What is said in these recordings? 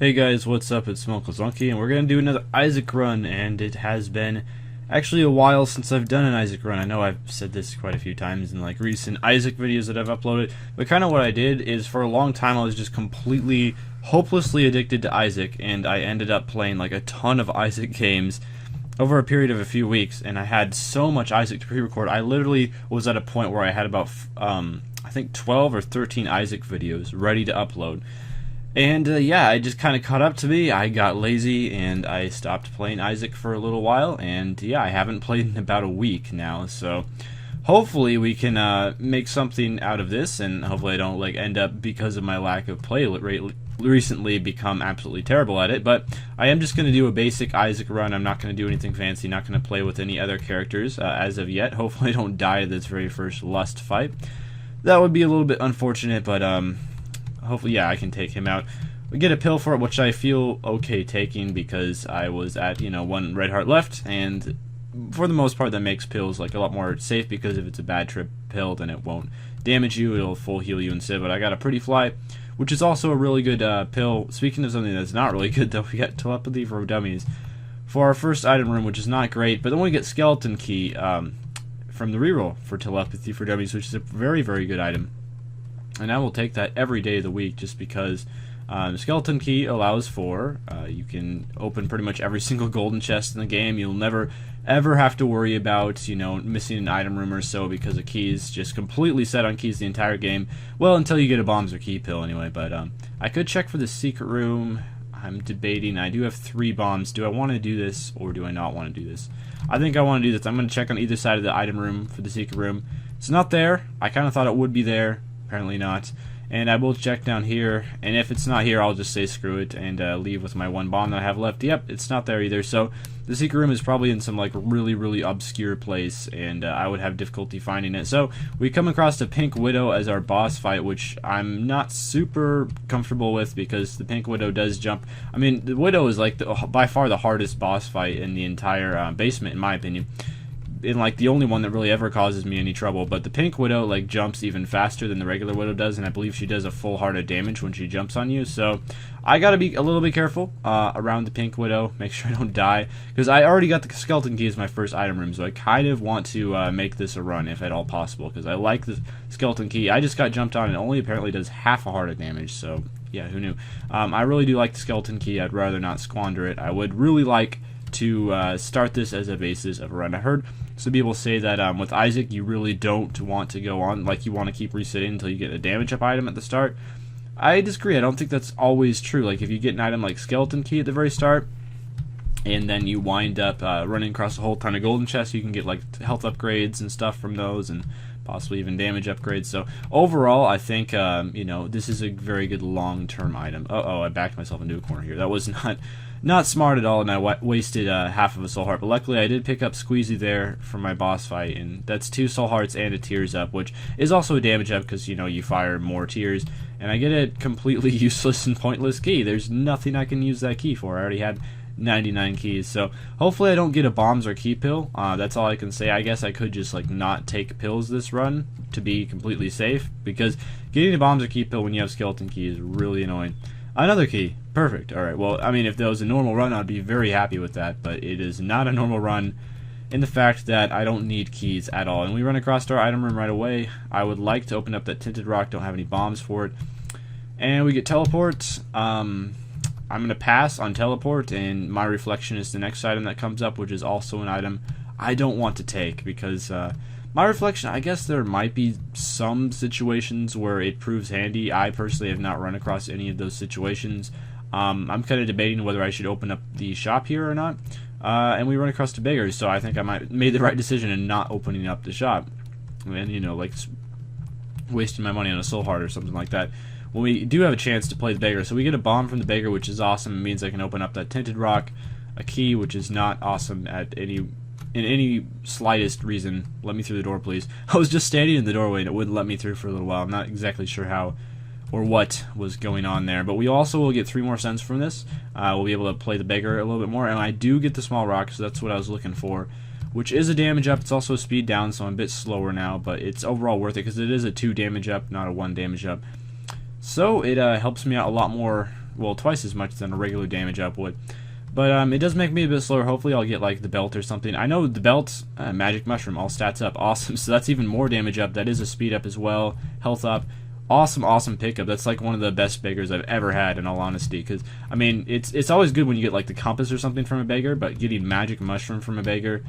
Hey guys, what's up? It's Smokazonky, and we're going to do another Isaac run, and it has been actually a while since I've done an Isaac run. I know I've said this quite a few times in like recent Isaac videos that I've uploaded, but kind of what I did is for a long time I was just completely, hopelessly addicted to Isaac, and I ended up playing like a ton of Isaac games over a period of a few weeks, and I had so much Isaac to pre-record. I literally was at a point where I had about, I think 12 or 13 Isaac videos ready to upload. And yeah, it just kind of caught up to me. I got lazy and I stopped playing Isaac for a little while. And yeah, I haven't played in about a week now. So hopefully we can make something out of this, and hopefully I don't like end up, because of my lack of play rate recently, become absolutely terrible at it. But I am just going to do a basic Isaac run. I'm not going to do anything fancy. Not going to play with any other characters as of yet. Hopefully I don't die at this very first Lust fight. That would be a little bit unfortunate, but hopefully, yeah, I can take him out. We get a pill for it, which I feel okay taking because I was at, one red heart left, and for the most part that makes pills like a lot more safe, because if it's a bad trip pill, then it won't damage you, it'll full heal you instead. But I got a Pretty Fly, which is also a really good pill. Speaking of something that's not really good, though, we got Telepathy for Dummies for our first item room, which is not great, but then we get Skeleton Key from the reroll for Telepathy for Dummies, which is a very, very good item. And I will take that every day of the week, just because Skeleton Key allows for, you can open pretty much every single golden chest in the game. You'll never ever have to worry about, missing an item room or so, because a key is just completely set on keys the entire game. Well, until you get a bombs or key pill anyway. But I could check for the secret room. I'm debating. I do have 3 bombs. Do I want to do this or do I not want to do this? I think I want to do this. I'm going to check on either side of the item room for the secret room. It's not there. I kind of thought it would be there. Apparently not. And I will check down here, and if it's not here, I'll just say screw it and leave with my 1 bomb that I have left. Yep, it's not there either. So the secret room is probably in some like really, really obscure place, and I would have difficulty finding it. So we come across the Pink Widow as our boss fight, which I'm not super comfortable with, because the Pink Widow does jump. I mean, the Widow is like by far the hardest boss fight in the entire basement, in my opinion. And like the only one that really ever causes me any trouble. But the Pink Widow like jumps even faster than the regular Widow does, and I believe she does a full heart of damage when she jumps on you. So I gotta be a little bit careful around the Pink Widow, make sure I don't die, because I already got the Skeleton Key as my first item room, so I kind of want to make this a run if at all possible, because I like the Skeleton Key. I just got jumped on, and it only apparently does half a heart of damage, so yeah, who knew. I really do like the Skeleton Key. I'd rather not squander it. I would really like to start this as a basis of a run. I heard some people say that with Isaac you really don't want to go on, like you want to keep resetting until you get a damage up item at the start. I disagree. I don't think that's always true. Like if you get an item like Skeleton Key at the very start, and then you wind up running across a whole ton of golden chests, you can get like health upgrades and stuff from those, and possibly even damage upgrades. So overall, I think this is a very good long-term item. I backed myself into a corner here. That was not smart at all, and I wasted half of a soul heart. But luckily, I did pick up Squeezy there for my boss fight, and that's 2 soul hearts and a tears up, which is also a damage up because you fire more tears. And I get a completely useless and pointless key. There's nothing I can use that key for. I already had 99 keys, so hopefully I don't get a bombs or key pill. That's all I can say. I guess I could just like not take pills this run to be completely safe, because getting a bombs or key pill when you have Skeleton Key is really annoying. Another key. Perfect. Alright, well, I mean, if that was a normal run, I'd be very happy with that, but it is not a normal run in the fact that I don't need keys at all. And we run across our item room right away. I would like to open up that Tinted Rock, don't have any bombs for it. And we get Teleport. I'm going to pass on Teleport, and My Reflection is the next item that comes up, which is also an item I don't want to take, because My Reflection, I guess there might be some situations where it proves handy. I personally have not run across any of those situations. I'm kind of debating whether I should open up the shop here or not. And we run across the beggars, so I think I might made the right decision in not opening up the shop. And, like wasting my money on a soul heart or something like that. When we do have a chance to play the beggar, so we get a bomb from the beggar, which is awesome. It means I can open up that Tinted Rock, a key, which is not awesome in any slightest reason. Let me through the door, please. I was just standing in the doorway and it wouldn't let me through for a little while. I'm not exactly sure how or what was going on there. But we also will get 3 more cents from this. We'll be able to play the beggar a little bit more, and I do get the small rock, so that's what I was looking for, which is a damage up. It's also a speed down, so I'm a bit slower now, but it's overall worth it because it is a 2 damage up, not a 1 damage up. So it helps me out a lot more well, twice as much than a regular damage up would. But it does make me a bit slower. Hopefully I'll get like the belt or something. I know the belt, magic mushroom, all stats up, awesome. So that's even more damage up. That is a speed up as well, health up. Awesome pickup. That's like one of the best beggars I've ever had, in all honesty. Because I mean, it's always good when you get like the compass or something from a beggar, but getting magic mushroom from a beggar,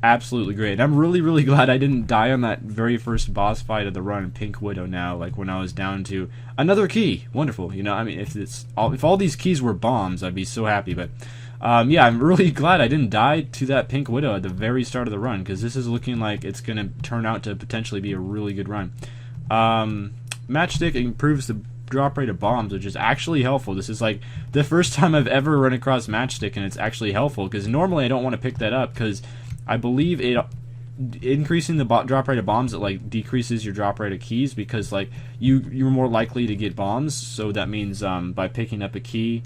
absolutely great. And I'm really glad I didn't die on that very first boss fight of the run in Pink Widow. Now, like when I was down to another key, wonderful. You know, I mean, if all these keys were bombs, I'd be so happy. But yeah, I'm really glad I didn't die to that Pink Widow at the very start of the run, because this is looking like it's gonna turn out to potentially be a really good run. Matchstick improves the drop rate of bombs, which is actually helpful. This is like the first time I've ever run across Matchstick, and it's actually helpful, because normally I don't want to pick that up, because I believe it increasing the drop rate of bombs, it like decreases your drop rate of keys, because like you're more likely to get bombs. So that means by picking up a key,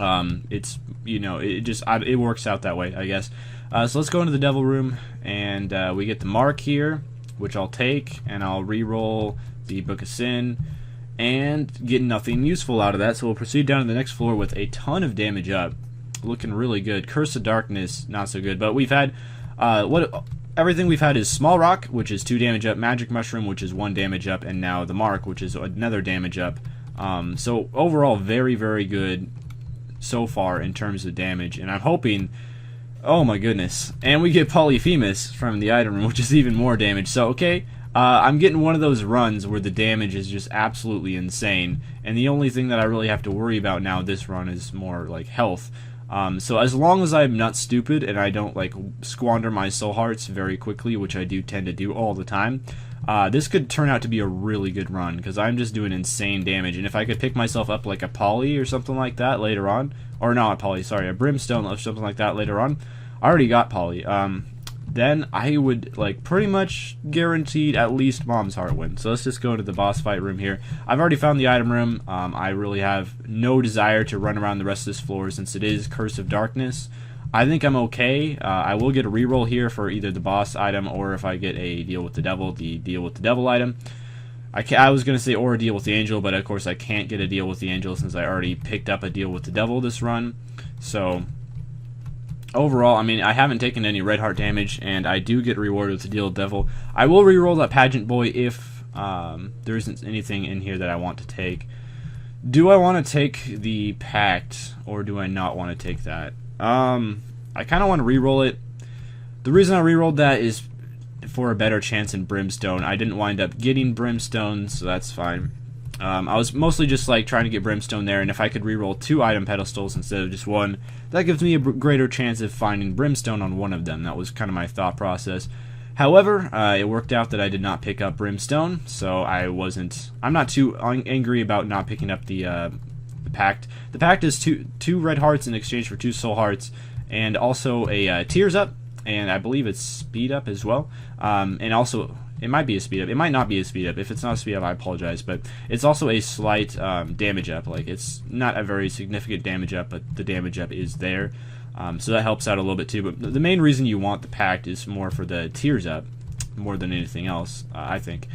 it's, you know, it works out that way, I guess. So let's go into the devil room, and we get the mark here, which I'll take, and I'll re-roll the Book of Sin and get nothing useful out of that. So we'll proceed down to the next floor with a ton of damage up, looking really good. Curse of Darkness, not so good, but we've had everything we've had is Small Rock, which is 2 damage up, Magic Mushroom, which is 1 damage up, and now the Mark, which is another damage up. So overall, very good so far in terms of damage, and I'm hoping, oh my goodness, and we get Polyphemus from the item room, which is even more damage. So okay, I'm getting one of those runs where the damage is just absolutely insane, and the only thing that I really have to worry about now this run is more like health. So as long as I'm not stupid and I don't like squander my soul hearts very quickly, which I do tend to do all the time, this could turn out to be a really good run, because I'm just doing insane damage. And if I could pick myself up like a Poly or something like that later on, or not a Poly, sorry, a Brimstone or something like that later on, I already got Poly, then I would like pretty much guaranteed at least Mom's Heart win. So let's just go into the boss fight room here. I've already found the item room. I really have no desire to run around the rest of this floor, since it is Curse of Darkness. I think I'm okay. I will get a reroll here for either the boss item, or if I get a deal with the devil, the deal with the devil item. I was going to say or a deal with the angel, but of course I can't get a deal with the angel since I already picked up a deal with the devil this run. So overall, I mean, I haven't taken any red heart damage, and I do get rewarded with the deal with devil. I will reroll that pageant boy if there isn't anything in here that I want to take. Do I want to take the pact, or do I not want to take that? I kind of want to reroll it. The reason I rerolled that is for a better chance in Brimstone. I didn't wind up getting Brimstone, so that's fine. I was mostly just like trying to get Brimstone there, and if I could reroll 2 item pedestals instead of just 1, that gives me a greater chance of finding Brimstone on one of them. That was kind of my thought process. However, it worked out that I did not pick up Brimstone, so I'm not too angry about not picking up the pact. The pact is two red hearts in exchange for 2 soul hearts, and also a tears up, and I believe it's speed up as well. And also, it might be a speed up. It might not be a speed up. If it's not a speed up, I apologize. But it's also a slight damage up. Like, it's not a very significant damage up, but the damage up is there. So that helps out a little bit too. But the main reason you want the pact is more for the tears up, more than anything else, I think.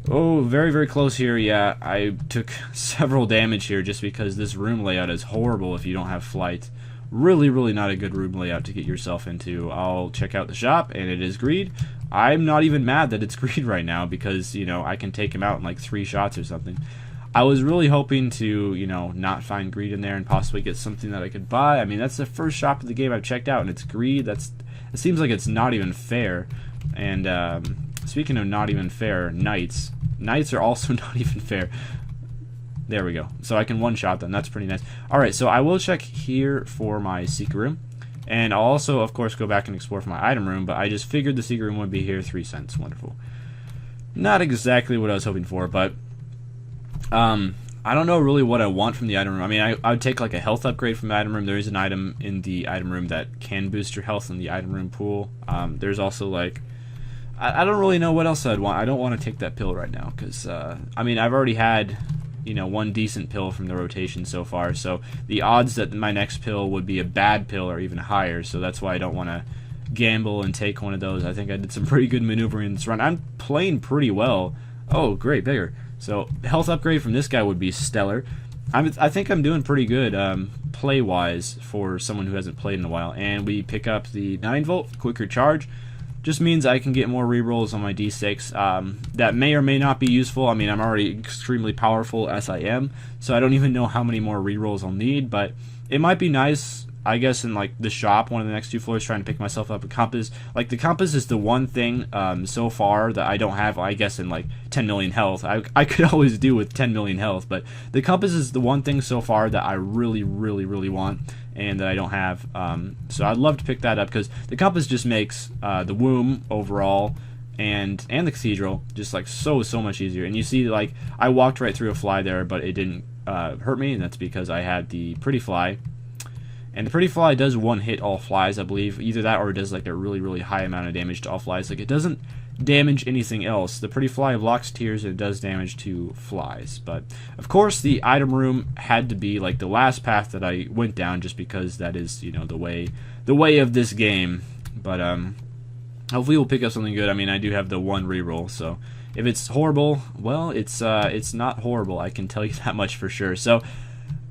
Oh, very close here. Yeah, I took several damage here just because this room layout is horrible if you don't have flight. Really not a good room layout to get yourself into. I'll check out the shop, and it is Greed. I'm not even mad that it's Greed right now, because, you know, I can take him out in like 3 shots or something. I was really hoping to, you know, not find Greed in there and possibly get something that I could buy. I mean, that's the first shop of the game I've checked out, and it's Greed. It seems like it's not even fair. And speaking of not even fair, Knights are also not even fair. There we go. So I can one-shot them. That's pretty nice. Alright, so I will check here for my secret room. And I'll also, of course, go back and explore for my item room, but I just figured the secret room would be here. 3 cents. Wonderful. Not exactly what I was hoping for, but I don't know really what I want from the item room. I mean, I would take like a health upgrade from the item room. There is an item in the item room that can boost your health in the item room pool. There's also like, I don't really know what else I'd want. I don't want to take that pill right now, because I mean, I've already had, you know, 1 decent pill from the rotation so far, so the odds that my next pill would be a bad pill are even higher, so that's why I don't want to gamble and take one of those. I think I did some pretty good maneuvering in this run. I'm playing pretty well. Oh, great, bigger. So health upgrade from this guy would be stellar. I think I'm doing pretty good play-wise for someone who hasn't played in a while. And we pick up the 9-volt quicker charge. Just means I can get more rerolls on my D6. That may or may not be useful. I mean, I'm already extremely powerful as I am, so I don't even know how many more rerolls I'll need, but it might be nice, I guess, in like the shop, one of the next 2 floors, trying to pick myself up a compass. Like, the compass is the one thing so far that I don't have, I guess, in like 10 million health. I could always do with 10 million health, but the compass is the one thing so far that I really, really, really want and that I don't have. So I'd love to pick that up, because the compass just makes the womb overall and the cathedral just like so much easier. And you see, like, I walked right through a fly there, but it didn't hurt me, and that's because I had the pretty fly. And the pretty fly does one hit all flies, I believe. Either that or it does like a really, really high amount of damage to all flies. Like, it doesn't damage anything else. The pretty fly blocks tears, and it does damage to flies. But of course, the item room had to be like the last path that I went down, just because that is, you know, the way of this game. But hopefully we'll pick up something good. I mean, I do have the 1 reroll, so if it's horrible, well, it's not horrible. I can tell you that much for sure. So,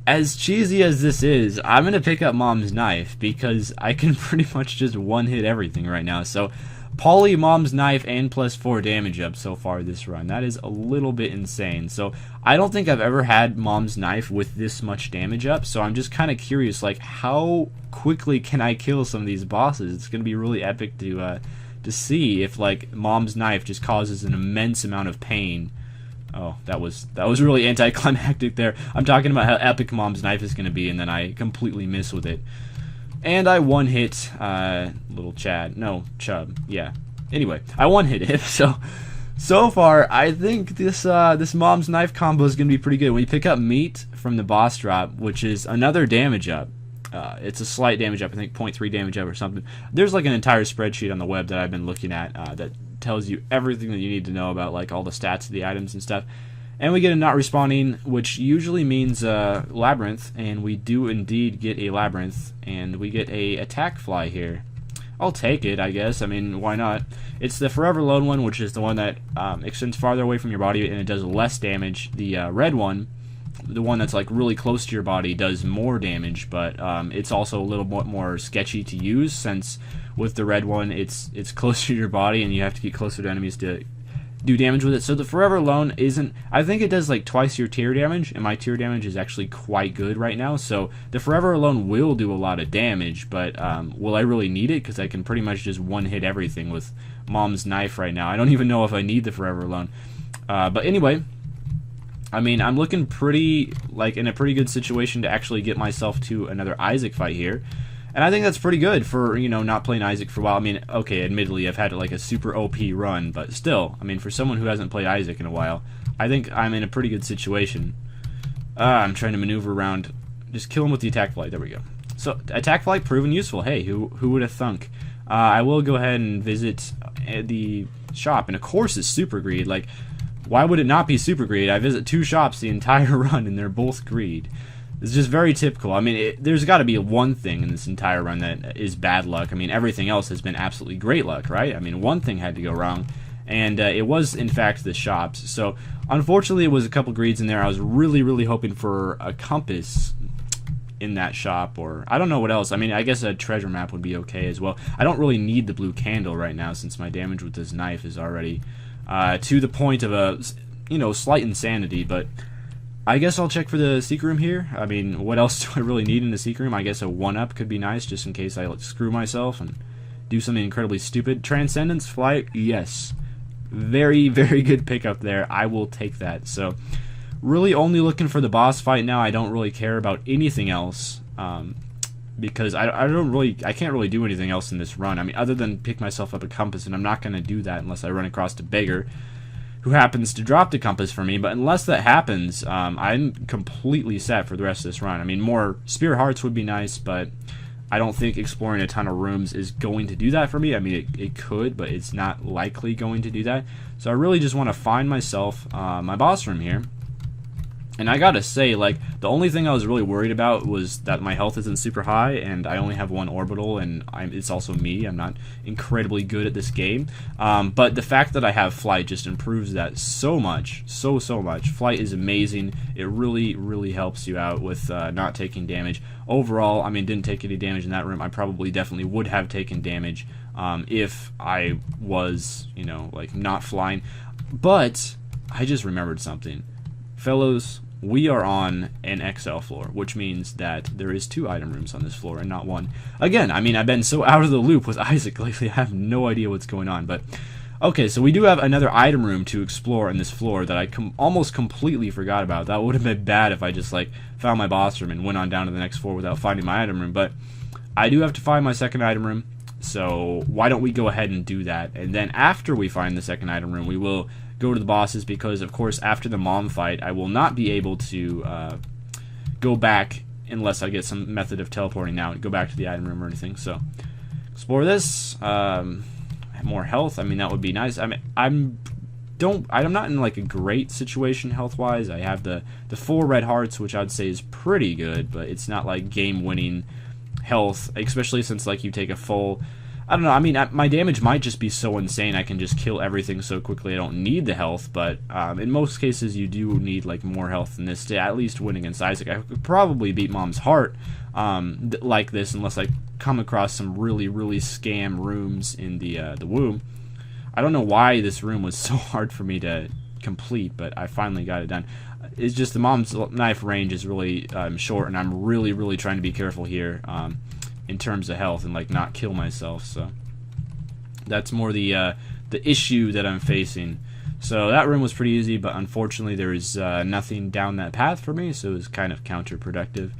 as cheesy as this is, I'm going to pick up Mom's Knife, because I can pretty much just one-hit everything right now. So, Poly Mom's Knife and +4 damage up so far this run. That is a little bit insane. So, I don't think I've ever had Mom's Knife with this much damage up, so I'm just kind of curious, like, how quickly can I kill some of these bosses? It's going to be really epic to see if, like, Mom's Knife just causes an immense amount of pain. Oh, that was really anticlimactic there. I'm talking about how epic Mom's Knife is going to be, and then I completely miss with it. And I one-hit little Chub. Yeah. Anyway, I one-hit him. So far, I think this Mom's Knife combo is going to be pretty good. When you pick up meat from the boss drop, which is another damage up, it's a slight damage up, I think 0.3 damage up or something. There's like an entire spreadsheet on the web that I've been looking at that tells you everything that you need to know about, like, all the stats of the items and stuff. And we get a not respawning, which usually means labyrinth, and we do indeed get a labyrinth, and we get a attack fly here. I'll take it, I guess. I mean, why not? It's the Forever Lone one, which is the one that extends farther away from your body, and it does less damage. The red one, the one that's like really close to your body, does more damage, but it's also a little bit more sketchy to use, since with the red one it's closer to your body and you have to get closer to enemies to do damage with it. So the Forever Lone isn't, I think it does like twice your tier damage, and my tier damage is actually quite good right now, so the Forever Lone will do a lot of damage, but will I really need it? Because I can pretty much just one-hit everything with Mom's Knife right now. I don't even know if I need the Forever Lone. But anyway, I mean, I'm looking pretty, like, in a pretty good situation to actually get myself to another Isaac fight here. And I think that's pretty good for, you know, not playing Isaac for a while. I mean, okay, admittedly, I've had, like, a super OP run, but still, I mean, for someone who hasn't played Isaac in a while, I think I'm in a pretty good situation. I'm trying to maneuver around. Just kill him with the attack flight. There we go. So, attack flight proven useful. Hey, who would have thunk? I will go ahead and visit the shop, and of course it's Super Greed. Like, why would it not be Super Greed? I visit 2 shops the entire run, and they're both Greed. It's just very typical. I mean, there's got to be one thing in this entire run that is bad luck. I mean, everything else has been absolutely great luck, right? I mean, one thing had to go wrong, and it was, in fact, the shops. So, unfortunately, it was a couple greeds in there. I was really, really hoping for a compass in that shop, or I don't know what else. I mean, I guess a treasure map would be okay as well. I don't really need the blue candle right now, since my damage with this knife is already to the point of a, you know, slight insanity, but I guess I'll check for the secret room here. I mean, what else do I really need in the secret room? I guess a 1-up could be nice, just in case I screw myself and do something incredibly stupid. Transcendence Flight, yes. Very, very good pickup there. I will take that. So, really only looking for the boss fight now. I don't really care about anything else, because I can't really do anything else in this run. I mean, other than pick myself up a compass, and I'm not going to do that unless I run across a beggar who happens to drop the compass for me. But unless that happens, I'm completely set for the rest of this run. I mean, more Spirit Hearts would be nice, but I don't think exploring a ton of rooms is going to do that for me. I mean, it could, but it's not likely going to do that. So I really just want to find myself my boss room here. And I gotta say, like, the only thing I was really worried about was that my health isn't super high, and I only have one orbital, and it's also me. I'm not incredibly good at this game. But the fact that I have flight just improves that so much. So much. Flight is amazing. It really, really helps you out with not taking damage. Overall, I mean, didn't take any damage in that room. I probably definitely would have taken damage if I was, you know, like, not flying. But I just remembered something. Fellows, we are on an XL floor, which means that there is 2 item rooms on this floor and not 1. Again, I mean, I've been so out of the loop with Isaac lately, I have no idea what's going on. But okay, so we do have another item room to explore on this floor that I almost completely forgot about. That would have been bad if I just, like, found my boss room and went on down to the next floor without finding my item room. But I do have to find my second item room, so why don't we go ahead and do that? And then after we find the second item room, we will go to the bosses, because of course after the mom fight I will not be able to go back unless I get some method of teleporting out and go back to the item room or anything. So explore this. More health, I mean, that would be nice. I mean, I'm not in like a great situation health wise. I have the 4 red hearts, which I'd say is pretty good, but it's not like game winning health, especially since like you take a full, I don't know, I mean, my damage might just be so insane I can just kill everything so quickly I don't need the health, but in most cases you do need like more health than this to at least win against Isaac. I could probably beat Mom's heart like this unless I come across some really scam rooms in the womb. I don't know why this room was so hard for me to complete, but I finally got it done. It's just the Mom's knife range is really short, and I'm really trying to be careful here in terms of health and like not kill myself. So that's more the issue that I'm facing. So that room was pretty easy, but unfortunately there is nothing down that path for me, so it was kind of counterproductive.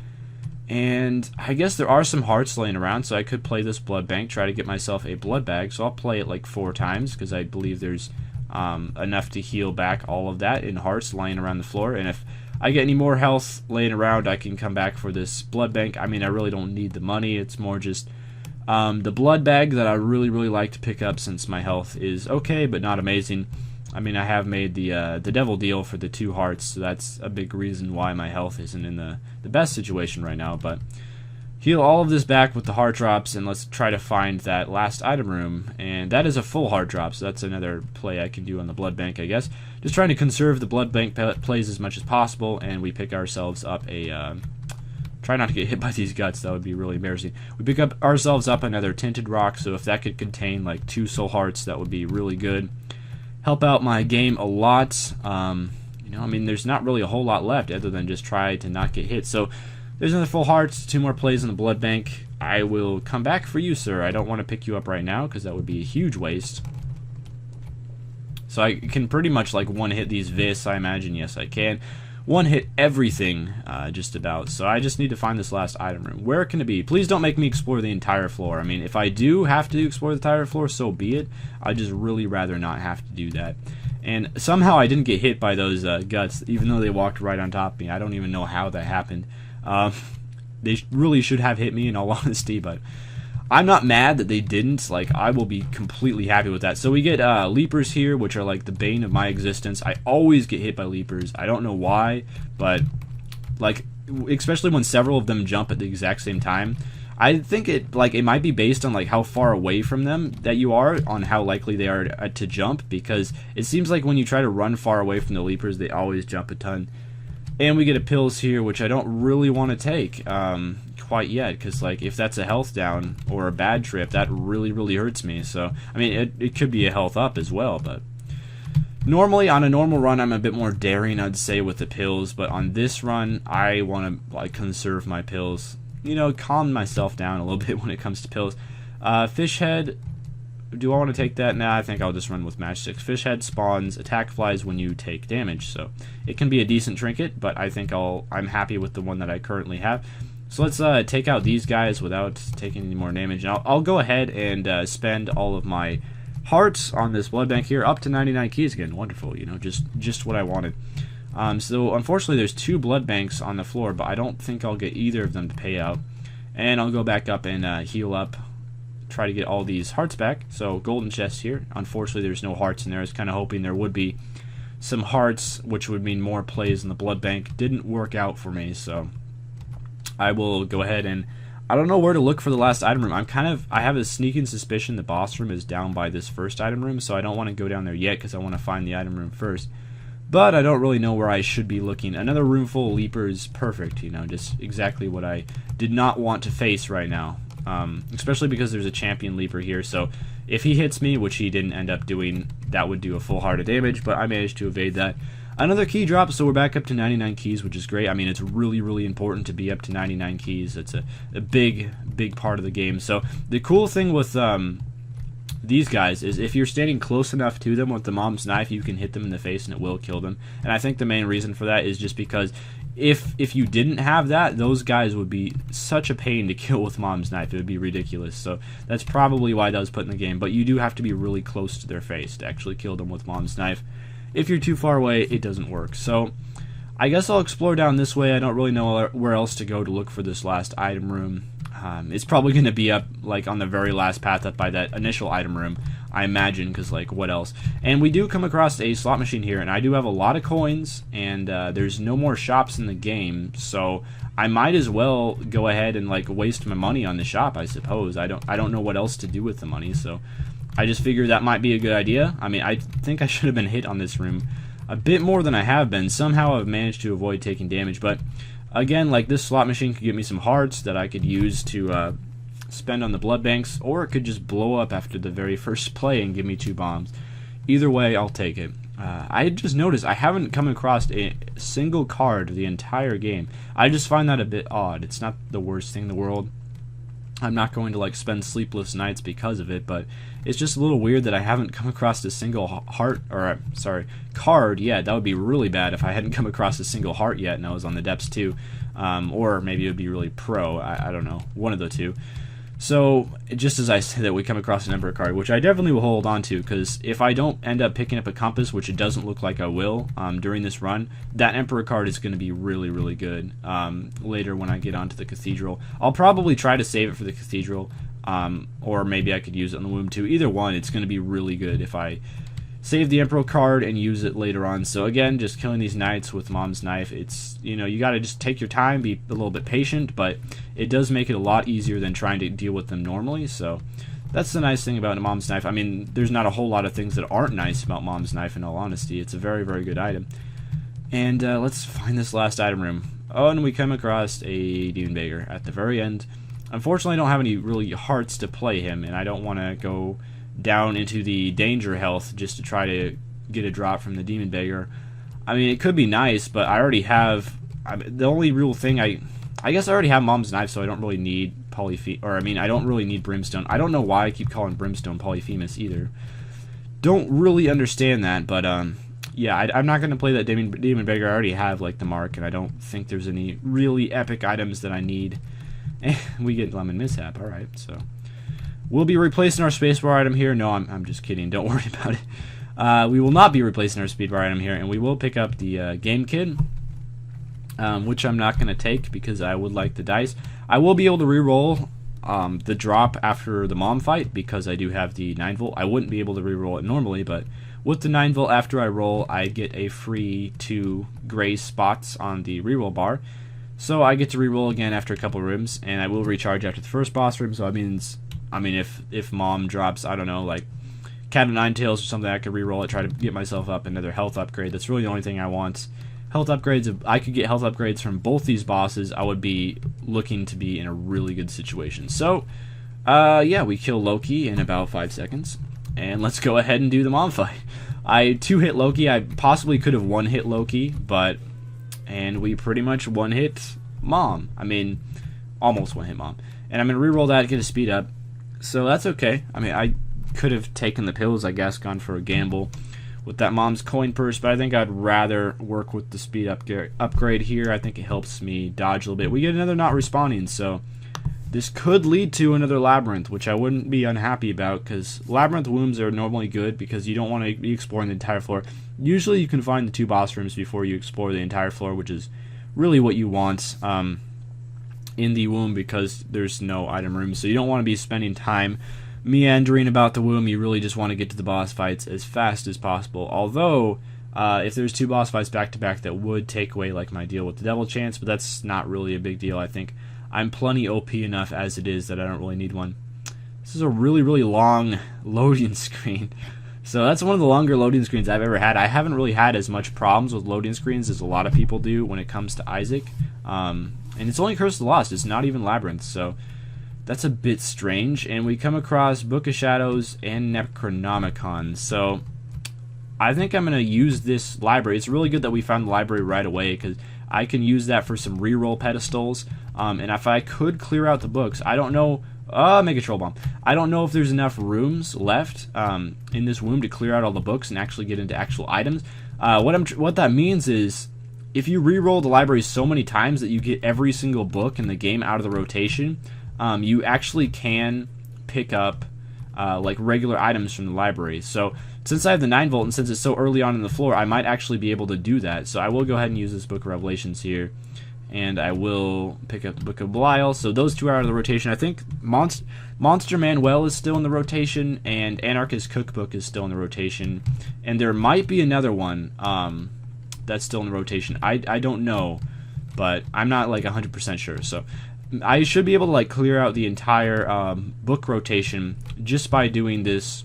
And I guess there are some hearts laying around, so I could play this blood bank, try to get myself a blood bag. So I'll play it like 4 times because I believe there's enough to heal back all of that in hearts laying around the floor. And if I get any more health laying around, I can come back for this blood bank. I mean, I really don't need the money. It's more just the blood bag that I really like to pick up, since my health is okay but not amazing. I mean, I have made the devil deal for the 2 hearts, so that's a big reason why my health isn't in the best situation right now. But heal all of this back with the heart drops, and let's try to find that last item room. And that is a full heart drop, so that's another play I can do on the blood bank, I guess. Just trying to conserve the blood bank plays as much as possible, and we pick ourselves up a... try not to get hit by these guts, that would be really embarrassing. We pick up ourselves up another tinted rock, so if that could contain like 2 soul hearts, that would be really good. Help out my game a lot. You know, I mean, there's not really a whole lot left other than just try to not get hit. So there's another full hearts, 2 more plays in the blood bank. I will come back for you, sir. I don't want to pick you up right now because that would be a huge waste. So I can pretty much like one-hit these Vis, I imagine. Yes, I can. One-hit everything, just about. So I just need to find this last item room. Where can it be? Please don't make me explore the entire floor. I mean, if I do have to explore the entire floor, so be it. I'd just really rather not have to do that. And somehow I didn't get hit by those guts, even though they walked right on top of me. I don't even know how that happened. They really should have hit me, in all honesty, but I'm not mad that they didn't. Like, I will be completely happy with that. So we get leapers here, which are like the bane of my existence. I always get hit by leapers. I don't know why, but like, especially when several of them jump at the exact same time. I think it might be based on like how far away from them that you are, on how likely they are to jump, because it seems like when you try to run far away from the leapers, they always jump a ton. And we get a pills here, which I don't really want to take quite yet, because like if that's a health down or a bad trip, that really hurts me. So I mean, it could be a health up as well, but normally on a normal run I'm a bit more daring, I'd say, with the pills, but on this run I want to like conserve my pills, you know, calm myself down a little bit when it comes to pills. Fish head, do I want to take that? Nah, I think I'll just run with matchsticks. Fish head spawns attack flies when you take damage, so it can be a decent trinket, but I think I'm happy with the one that I currently have. So let's take out these guys without taking any more damage. And I'll go ahead and spend all of my hearts on this blood bank here, up to 99 keys again. Wonderful, you know, just what I wanted. So unfortunately there's 2 blood banks on the floor, but I don't think I'll get either of them to pay out. And I'll go back up and heal up, try to get all these hearts back. So golden chest here. Unfortunately there's no hearts in there. I was kind of hoping there would be. some hearts, which would mean more plays in the blood bank. Didn't work out for me, so I will go ahead and I don't know where to look for the last item room. I have a sneaking suspicion the boss room is down by this first item room, so I don't want to go down there yet because I want to find the item room first. But I don't really know where I should be looking. Another room full of leapers, perfect, you know, just exactly what I did not want to face right now. Especially because there's a champion leaper here, so if he hits me, which he didn't end up doing, that would do a full heart of damage, but I managed to evade that. Another key drop, so we're back up to 99 keys, which is great. I mean, it's really, really important to be up to 99 keys. It's a big, big part of the game. So the cool thing with these guys is if you're standing close enough to them with the mom's knife, you can hit them in the face and it will kill them. And I think the main reason for that is just because if you didn't have that, those guys would be such a pain to kill with mom's knife. It would be ridiculous. So that's probably why that was put in the game. But you do have to be really close to their face to actually kill them with mom's knife. If you're too far away, it doesn't work. So I guess I'll explore down this way. I don't really know where else to go to look for this last item room. It's probably going to be up like on the very last path up by that initial item room, I imagine, because like what else? And we do come across a slot machine here, and I do have a lot of coins, and there's no more shops in the game, so I might as well go ahead and like waste my money on the shop, I suppose. I don't know what else to do with the money, so I just figured that might be a good idea. I mean, I think I should have been hit on this room a bit more than I have been. Somehow I've managed to avoid taking damage, but again, like this slot machine could get me some hearts that I could use to spend on the blood banks, or it could just blow up after the very first play and give me 2 bombs. Either way, I'll take it. I just noticed I haven't come across a single card the entire game. I just find that a bit odd. It's not the worst thing in the world. I'm not going to like spend sleepless nights because of it, but it's just a little weird that I haven't come across a single card yet. That would be really bad if I hadn't come across a single heart yet and I was on the depths too. Or maybe it would be really pro. I don't know. One of the two. So, just as I said that we come across an Emperor card, which I definitely will hold on to, because if I don't end up picking up a compass, which it doesn't look like I will during this run, that Emperor card is going to be really, really good later when I get onto the Cathedral. I'll probably try to save it for the Cathedral, or maybe I could use it in the Womb too. Either one, it's going to be really good if I save the Emperor card and use it later on. So again, just killing these knights with mom's knife, it's, you know, you got to just take your time, be a little bit patient, but it does make it a lot easier than trying to deal with them normally. So that's the nice thing about mom's knife. I mean, there's not a whole lot of things that aren't nice about mom's knife, in all honesty. It's a very, very good item. And let's find this last item room. Oh, and we come across a Demon Beggar at the very end. Unfortunately, I don't have any really hearts to play him, and I don't want to go down into the danger health just to try to get a drop from the Demon Beggar. I mean, it could be nice, but I already have... the only real thing I guess I already have mom's knife, so I don't really need I don't really need Brimstone. I don't know why I keep calling Brimstone Polyphemus either. Don't really understand that, but yeah, I'm not going to play that Demon Beggar. I already have like the mark, and I don't think there's any really epic items that I need. We get Lemon Mishap, alright, so we'll be replacing our spacebar item here. No, I'm just kidding. Don't worry about it. We will not be replacing our speedbar item here, and we will pick up the Game Kid, which I'm not going to take because I would like the dice. I will be able to reroll the drop after the mom fight because I do have the 9-volt. I wouldn't be able to reroll it normally, but with the 9-volt after I roll, I get a free 2 gray spots on the reroll bar. So I get to reroll again after a couple rooms, and I will recharge after the first boss room. So that means, I mean, if mom drops, I don't know, like Cat of Nine Tails or something, I could reroll it, try to get myself up another health upgrade. That's really the only thing I want. Health upgrades, if I could get health upgrades from both these bosses, I would be looking to be in a really good situation. So, yeah, we kill Loki in about 5 seconds, and let's go ahead and do the mom fight. I 2-hit Loki. I possibly could have 1-hit Loki, and we pretty much 1-hit mom. I mean, almost 1-hit mom. And I'm going to reroll that, get a speed up. So that's okay. I mean, I could have taken the pills, I guess, gone for a gamble with that mom's coin purse, but I think I'd rather work with the speed upgrade here. I think it helps me dodge a little bit. We get another not respawning, so this could lead to another labyrinth, which I wouldn't be unhappy about, because labyrinth wombs are normally good because you don't want to be exploring the entire floor. Usually you can find the 2 boss rooms before you explore the entire floor, which is really what you want in the womb, because there's no item room, so you don't want to be spending time meandering about the womb. You really just want to get to the boss fights as fast as possible. Although If there's 2 boss fights back to back, that would take away like my deal with the Devil Chance, but that's not really a big deal. I think I'm plenty OP enough as it is that I don't really need one. This is a really, really long loading screen. So that's one of the longer loading screens I've ever had. I haven't really had as much problems with loading screens as a lot of people do when it comes to Isaac. And it's only Curse of the Lost. It's not even Labyrinth. So that's a bit strange. And we come across Book of Shadows and Necronomicon. So I think I'm going to use this library. It's really good that we found the library right away, because I can use that for some reroll pedestals. And if I could clear out the books, I don't know. Mega Troll Bomb. I don't know if there's enough rooms left in this womb to clear out all the books and actually get into actual items. What that means is, if you reroll the library so many times that you get every single book in the game out of the rotation, you actually can pick up like regular items from the library. So since I have the 9 volt and since it's so early on in the floor, I might actually be able to do that. So I will go ahead and use this Book of Revelations here. And I will pick up the Book of Belial. So those 2 are out of the rotation. I think Monster Manual is still in the rotation, and Anarchist Cookbook is still in the rotation. And there might be another one that's still in the rotation. I don't know, but I'm not like 100% sure. So I should be able to like clear out the entire book rotation just by doing this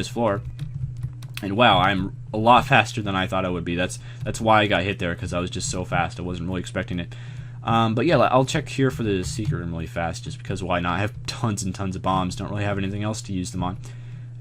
floor. And wow, I'm a lot faster than I thought I would be. That's why I got hit there, because I was just so fast. I wasn't really expecting it. But yeah, I'll check here for the secret room really fast, just because why not? I have tons and tons of bombs. Don't really have anything else to use them on.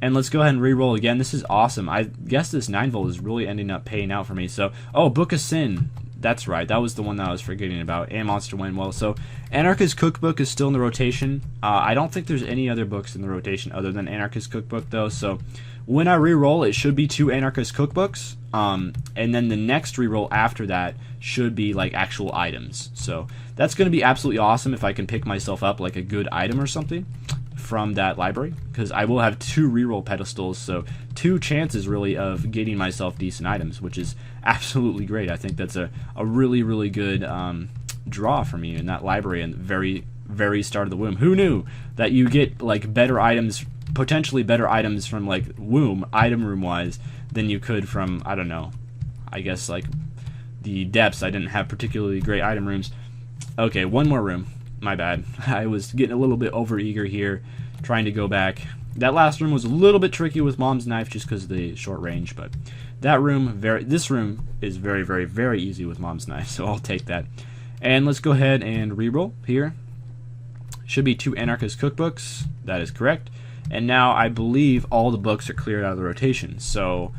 And let's go ahead and re-roll again. This is awesome. I guess this 9 volt is really ending up paying out for me. So, Book of Sin. That's right. That was the one that I was forgetting about. And Monster Manual. So, Anarchist Cookbook is still in the rotation. I don't think there's any other books in the rotation other than Anarchist Cookbook, though. So, when I re-roll, it should be 2 Anarchist Cookbooks. And then the next re-roll after that should be like actual items. So, that's going to be absolutely awesome if I can pick myself up like a good item or something from that library, because I will have 2 re-roll pedestals, so 2 chances really of getting myself decent items, which is absolutely great. I think that's a really, really good draw for me in that library and very, very start of the womb. Who knew that you get like better items, potentially better items from like womb, item room wise, than you could from, I don't know, I guess like the depths. I didn't have particularly great item rooms. Okay, one more room. My bad. I was getting a little bit over-eager here, trying to go back. That last room was a little bit tricky with Mom's knife just because of the short range, but that room, this room is very, very, very easy with Mom's knife, so I'll take that. And let's go ahead and reroll here. Should be 2 Anarchist Cookbooks. That is correct. And now I believe all the books are cleared out of the rotation, so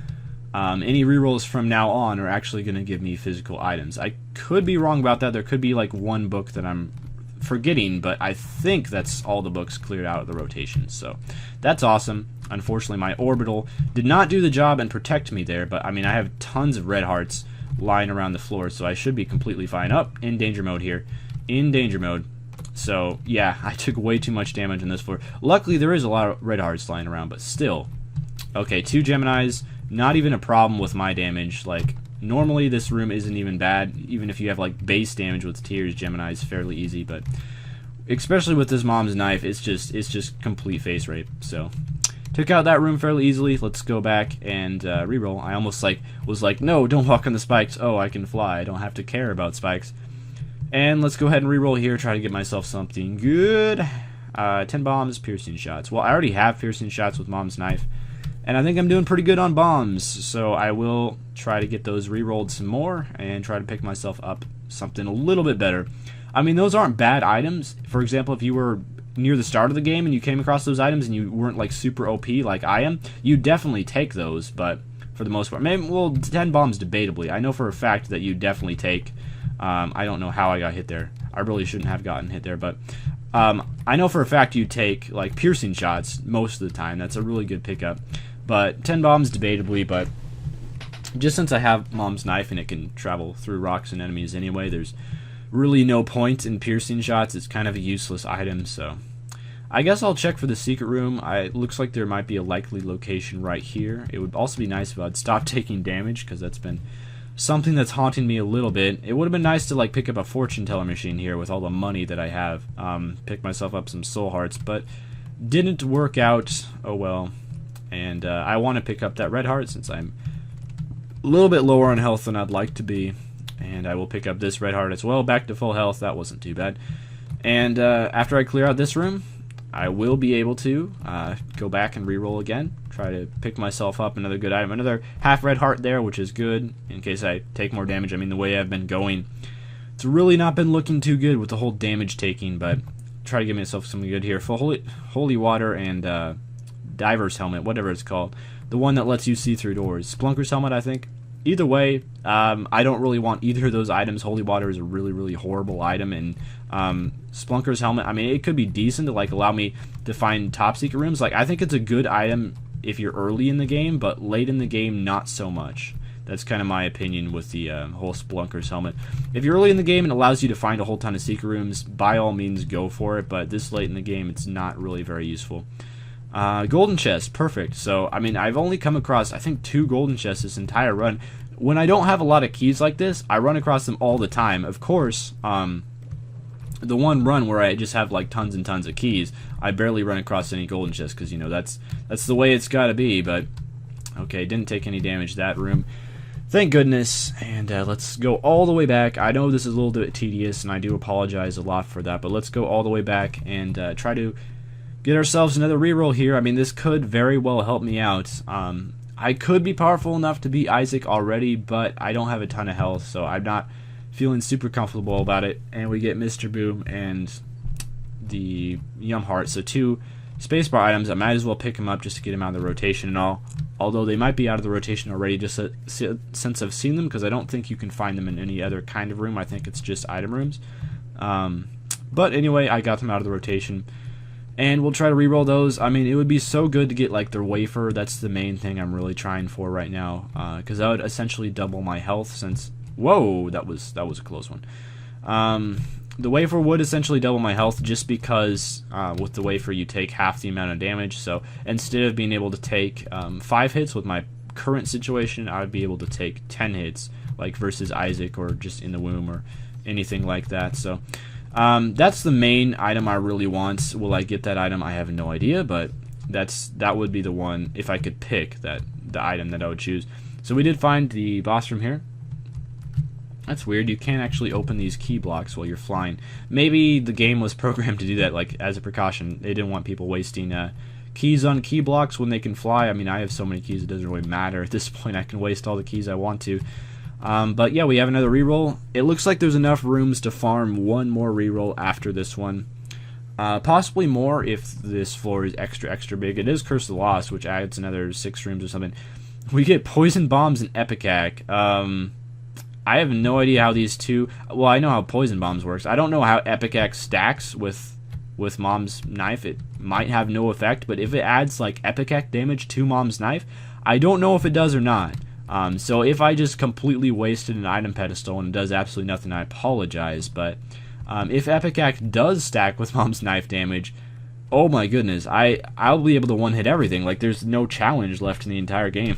any rerolls from now on are actually going to give me physical items. I could be wrong about that. There could be like one book that I'm forgetting, but I think that's all the books cleared out of the rotation, so that's awesome. Unfortunately, my orbital did not do the job and protect me there, but I mean, I have tons of red hearts lying around the floor, so I should be completely fine. In danger mode here. In danger mode. So, yeah, I took way too much damage on this floor. Luckily, there is a lot of red hearts lying around, but still. Okay, 2 Geminis, not even a problem with my damage. Like, normally this room isn't even bad, even if you have like base damage with tears. Gemini is fairly easy, but especially with this Mom's knife, it's just complete face rape. So took out that room fairly easily. Let's go back and reroll. I almost was like, no, don't walk on the spikes. Oh, I can fly. I don't have to care about spikes. And let's go ahead and reroll here. Try to get myself something good. 10 bombs, piercing shots. Well, I already have piercing shots with Mom's knife. And I think I'm doing pretty good on bombs, so I will try to get those re-rolled some more and try to pick myself up something a little bit better. I mean, those aren't bad items. For example, if you were near the start of the game and you came across those items and you weren't like super OP like I am, you definitely take those, but for the most part, maybe, well, 10 bombs debatably. I know for a fact that you definitely take, I don't know how I got hit there. I really shouldn't have gotten hit there, but I know for a fact you take like piercing shots most of the time. That's a really good pickup. But 10 bombs debatably, but just since I have Mom's knife and it can travel through rocks and enemies anyway, there's really no point in piercing shots. It's kind of a useless item, so I guess I'll check for the secret room. It looks like there might be a likely location right here. It would also be nice if I'd stop taking damage, because that's been something that's haunting me a little bit. It would have been nice to like pick up a fortune teller machine here with all the money that I have. Pick myself up some soul hearts, but didn't work out. Oh well. And I want to pick up that red heart since I'm a little bit lower on health than I'd like to be. And I will pick up this red heart as well. Back to full health. That wasn't too bad. And after I clear out this room, I will be able to go back and reroll again. Try to pick myself up another good item. Another half red heart there, which is good in case I take more damage. I mean, the way I've been going, it's really not been looking too good with the whole damage taking, but try to give myself something good here. For holy water and diver's helmet, whatever it's called. The one that lets you see through doors. Splunker's helmet, I think. Either way, I don't really want either of those items. Holy water is a really, really horrible item, and Splunker's helmet, I mean, it could be decent to like allow me to find top secret rooms. Like, I think it's a good item if you're early in the game, but late in the game, not so much. That's kind of my opinion with the whole Splunker's helmet. If you're early in the game and it allows you to find a whole ton of secret rooms, by all means go for it, but this late in the game, it's not really very useful. Golden chest, perfect. So, I mean, I've only come across, I think, 2 golden chests this entire run. When I don't have a lot of keys like this, I run across them all the time. Of course, the one run where I just have like tons and tons of keys, I barely run across any golden chests because, you know, that's the way it's got to be. But okay, didn't take any damage that room, thank goodness. And let's go all the way back. I know this is a little bit tedious, and I do apologize a lot for that. But let's go all the way back and try to get ourselves another reroll here. I mean, this could very well help me out. I could be powerful enough to beat Isaac already, but I don't have a ton of health, so I'm not feeling super comfortable about it. And we get Mr. Boom and the Yum Heart, so 2 spacebar items. I might as well pick him up just to get him out of the rotation and all. Although they might be out of the rotation already just since I've seen them, because I don't think you can find them in any other kind of room. I think it's just item rooms. But anyway, I got them out of the rotation. And we'll try to reroll those. I mean, it would be so good to get like the wafer. That's the main thing I'm really trying for right now, because that would essentially double my health. Since whoa, that was a close one. The wafer would essentially double my health just because with the wafer you take half the amount of damage. So instead of being able to take 5 hits with my current situation, I would be able to take 10 hits, like versus Isaac or just in the womb or anything like that. So. That's the main item I really want. Will I get that item? I have no idea, but that would be the one, if I could pick the item that I would choose. So we did find the boss room here. That's weird. You can't actually open these key blocks while you're flying. Maybe the game was programmed to do that, like as a precaution. They didn't want people wasting keys on key blocks when they can fly. I mean, I have so many keys it doesn't really matter at this point. I can waste all the keys I want to. But yeah, we have another reroll. It looks like there's enough rooms to farm one more reroll after this one. Possibly more if this floor is extra big. It is Curse of the Lost, which adds another 6 rooms or something. We get Poison Bombs and Ipecac. I have no idea how these two... Well, I know how Poison Bombs works. I don't know how Ipecac stacks with Mom's Knife. It might have no effect, but if it adds like Ipecac damage to Mom's Knife, I don't know if it does or not. So if I just completely wasted an item pedestal and it does absolutely nothing, I apologize. But if Ipecac does stack with Mom's Knife damage, oh my goodness, I'll be able to one-hit everything. Like, there's no challenge left in the entire game.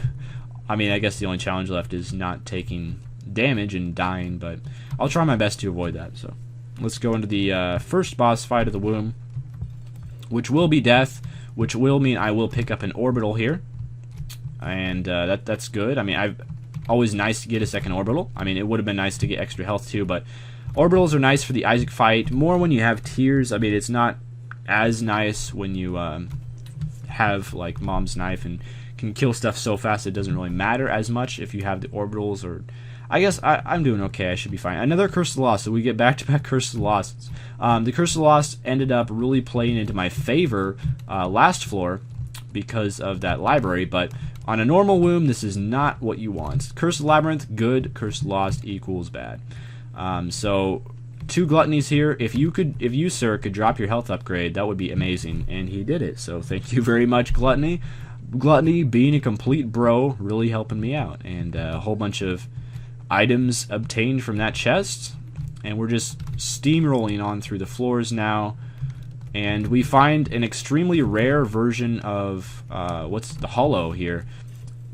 I mean, I guess the only challenge left is not taking damage and dying, but I'll try my best to avoid that. So let's go into the first boss fight of the womb, which will be death, which will mean I will pick up an orbital here. And that's good. I mean, always nice to get a second orbital. I mean, it would have been nice to get extra health too, but orbitals are nice for the Isaac fight. More when you have tears. I mean, it's not as nice when you have like Mom's Knife and can kill stuff so fast it doesn't really matter as much if you have the orbitals. Or I guess I'm doing okay. I should be fine. Another Curse of the Lost. So we get back-to-back Curse of the Lost. The Curse of the Lost ended up really playing into my favor last floor because of that library, but on a normal womb, this is not what you want. Curse of the Labyrinth, good. Curse of the Lost equals bad. So 2 gluttonies here. If you, sir, could drop your health upgrade, that would be amazing. And he did it. So thank you very much, Gluttony. Gluttony, being a complete bro, really helping me out. And a whole bunch of items obtained from that chest. And we're just steamrolling on through the floors now. And we find an extremely rare version of, what's the Hollow here?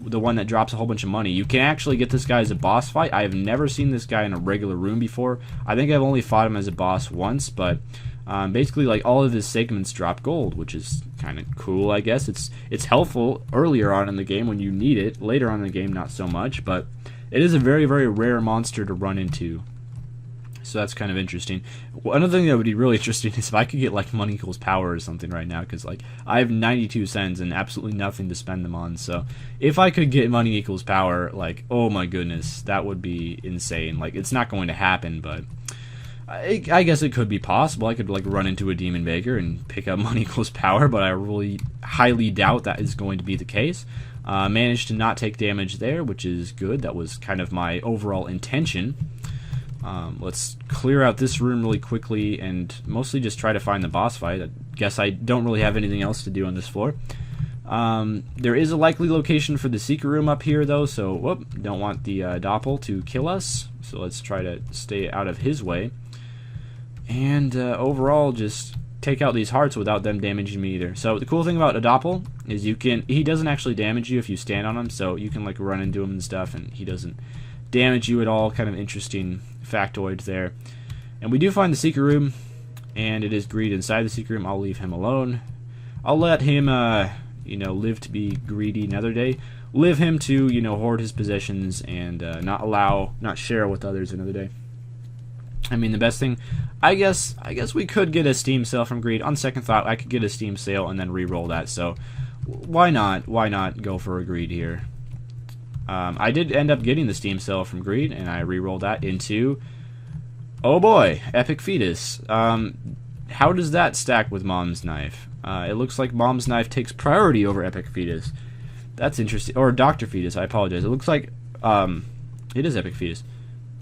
The one that drops a whole bunch of money. You can actually get this guy as a boss fight. I have never seen this guy in a regular room before. I think I've only fought him as a boss once, but Basically, like all of his segments drop gold, which is kind of cool, I guess. It's helpful earlier on in the game when you need it. Later on in the game, not so much, but it is a very, very rare monster to run into. So that's kind of interesting. Another thing that would be really interesting is if I could get like money equals power or something right now, because like I have 92 cents and absolutely nothing to spend them on. So if I could get money equals power, like, oh my goodness, that would be insane. Like, it's not going to happen, but I guess it could be possible. I could like run into a demon beggar and pick up money equals power, but I really highly doubt that is going to be the case. Managed to not take damage there, which is good. That was kind of my overall intention. Let's clear out this room really quickly and mostly just try to find the boss fight. I guess I don't really have anything else to do on this floor. There is a likely location for the secret room up here, though, so whoop, don't want the Doppel to kill us. So let's try to stay out of his way. And overall, just take out these hearts without them damaging me either. So the cool thing about a Doppel is he doesn't actually damage you if you stand on him, so you can like run into him and stuff, and he doesn't damage you at all. Kind of interesting factoid there. And we do find the secret room, and it is Greed inside the secret room. I'll leave him alone. I'll let him, live to be greedy another day. Live him to, hoard his possessions and not share with others another day. I mean, the best thing, I guess we could get a Steam sale from Greed. On second thought, I could get a Steam sale and then re-roll that. So why not? Why not go for a Greed here? I did end up getting the Steam sale from Greed, and I re-rolled that into, oh boy, Epic Fetus. How does that stack with Mom's Knife? It looks like Mom's Knife takes priority over Epic Fetus. That's interesting. Or Dr. Fetus, I apologize. It looks like it is Epic Fetus.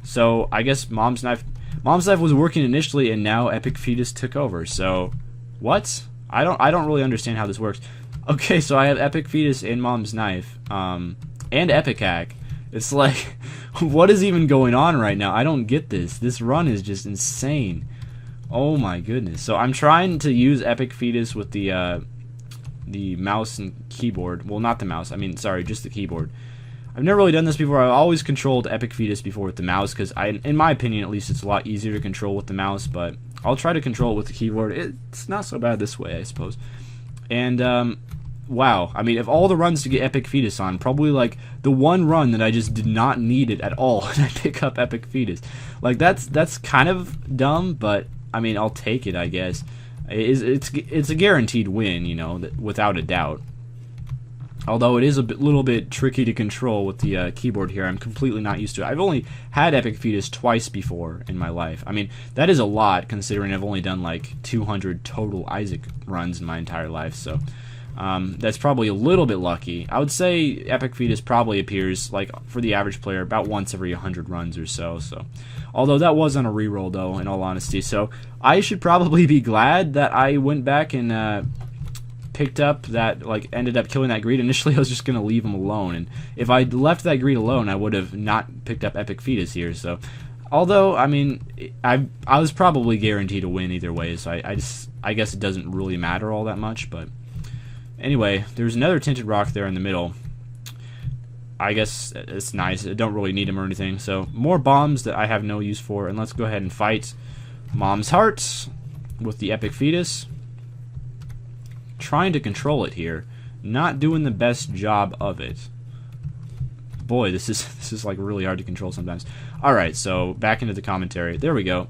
So I guess Mom's Knife was working initially, and now Epic Fetus took over. So what? I don't really understand how this works. Okay, so I have Epic Fetus and Mom's Knife. And Epic Hack. It's like, what is even going on right now? I don't get this. This run is just insane. Oh my goodness. So I'm trying to use Epic Fetus with the mouse and keyboard. Well, not the mouse. I mean, sorry, just the keyboard. I've never really done this before. I've always controlled Epic Fetus before with the mouse, because in my opinion, at least, it's a lot easier to control with the mouse, but I'll try to control it with the keyboard. It's not so bad this way, I suppose. And, wow, I mean, of all the runs to get Epic Fetus on, probably like the one run that I just did not need it at all, and I pick up Epic Fetus. Like, that's kind of dumb, but I mean, I'll take it, I guess. It's a guaranteed win, without a doubt. Although it is a little bit tricky to control with the keyboard here. I'm completely not used to it. I've only had Epic Fetus twice before in my life. I mean, that is a lot considering I've only done like 200 total Isaac runs in my entire life, so that's probably a little bit lucky. I would say Epic Fetus probably appears, like, for the average player, about once every 100 runs or so. Although that was on a reroll, though, in all honesty. So I should probably be glad that I went back and picked up that, like, ended up killing that Greed. Initially, I was just going to leave him alone. And if I left that Greed alone, I would have not picked up Epic Fetus here. So, although, I mean, I was probably guaranteed to win either way. So I guess it doesn't really matter all that much, but anyway, there's another Tinted Rock there in the middle. I guess it's nice. I don't really need them or anything. So, more bombs that I have no use for. And let's go ahead and fight Mom's Heart with the Epic Fetus. Trying to control it here. Not doing the best job of it. Boy, this is like really hard to control sometimes. Alright, so back into the commentary. There we go.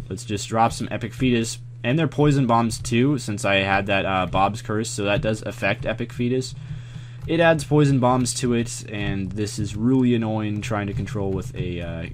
Let's just drop some Epic Fetus. And they're poison bombs too, since I had that Bob's Curse, so that does affect Epic Fetus. It adds poison bombs to it, and this is really annoying trying to control with the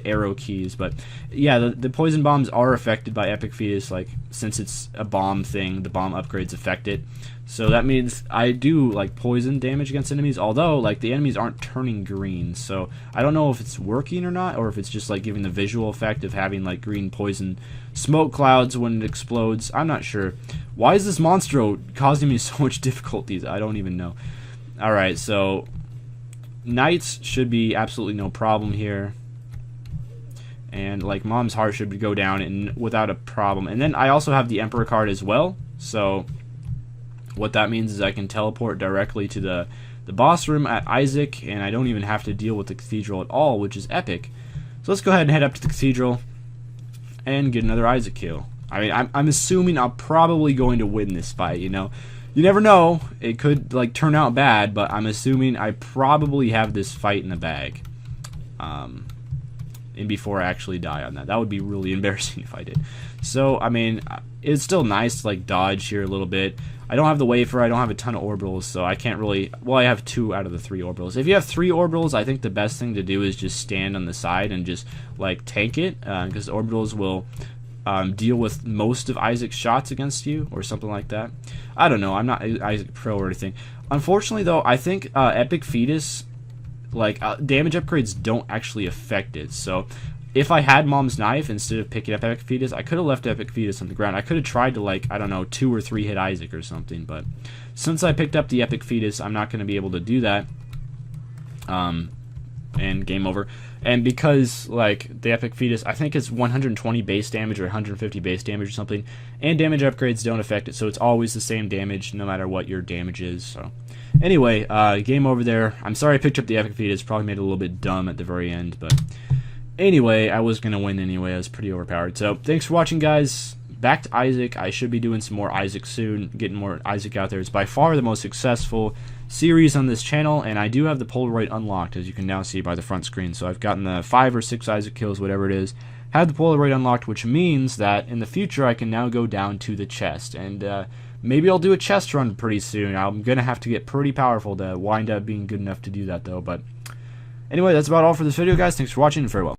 arrow keys. But yeah, the poison bombs are affected by Epic Fetus, like, since it's a bomb thing, the bomb upgrades affect it. So that means I do, like, poison damage against enemies, although, like, the enemies aren't turning green. So I don't know if it's working or not, or if it's just, like, giving the visual effect of having, like, green poison smoke clouds when it explodes. I'm not sure. Why is this monster causing me so much difficulties? I don't even know. Alright, so Knights should be absolutely no problem here. And, like, Mom's Heart should go down and without a problem. And then I also have the Emperor card as well. So what that means is I can teleport directly to the boss room at Isaac, and I don't even have to deal with the Cathedral at all, which is epic. So let's go ahead and head up to the Cathedral. and get another Isaac kill. I mean, I'm assuming I'm probably going to win this fight, you know. You never know. It could, like, turn out bad, but I'm assuming I probably have this fight in the bag. And before I actually die on that. That would be really embarrassing if I did. So, I mean, it's still nice to, like, dodge here a little bit. I don't have the wafer, I don't have a ton of orbitals, so I can't really... Well, I have 2 out of the 3 orbitals. If you have 3 orbitals, I think the best thing to do is just stand on the side and just, like, tank it, because orbitals will deal with most of Isaac's shots against you, or something like that. I don't know, I'm not Isaac Pro or anything. Unfortunately, though, I think Epic Fetus, like, damage upgrades don't actually affect it, so... If I had Mom's Knife instead of picking up Epic Fetus, I could have left Epic Fetus on the ground. I could have tried to, like, I don't know, 2 or 3 hit Isaac or something, but since I picked up the Epic Fetus, I'm not going to be able to do that. And game over. And because, like, the Epic Fetus, I think it's 120 base damage or 150 base damage or something, and damage upgrades don't affect it, so it's always the same damage no matter what your damage is, so... Anyway, game over there. I'm sorry I picked up the Epic Fetus, probably made it a little bit dumb at the very end, but... Anyway, I was going to win anyway. I was pretty overpowered. So, thanks for watching, guys. Back to Isaac. I should be doing some more Isaac soon. Getting more Isaac out there. It's by far the most successful series on this channel. And I do have the Polaroid unlocked, as you can now see by the front screen. So, I've gotten the 5 or 6 Isaac kills, whatever it is. Have the Polaroid unlocked, which means that in the future, I can now go down to the chest. And maybe I'll do a chest run pretty soon. I'm going to have to get pretty powerful to wind up being good enough to do that, though. But anyway, that's about all for this video, guys. Thanks for watching, and farewell.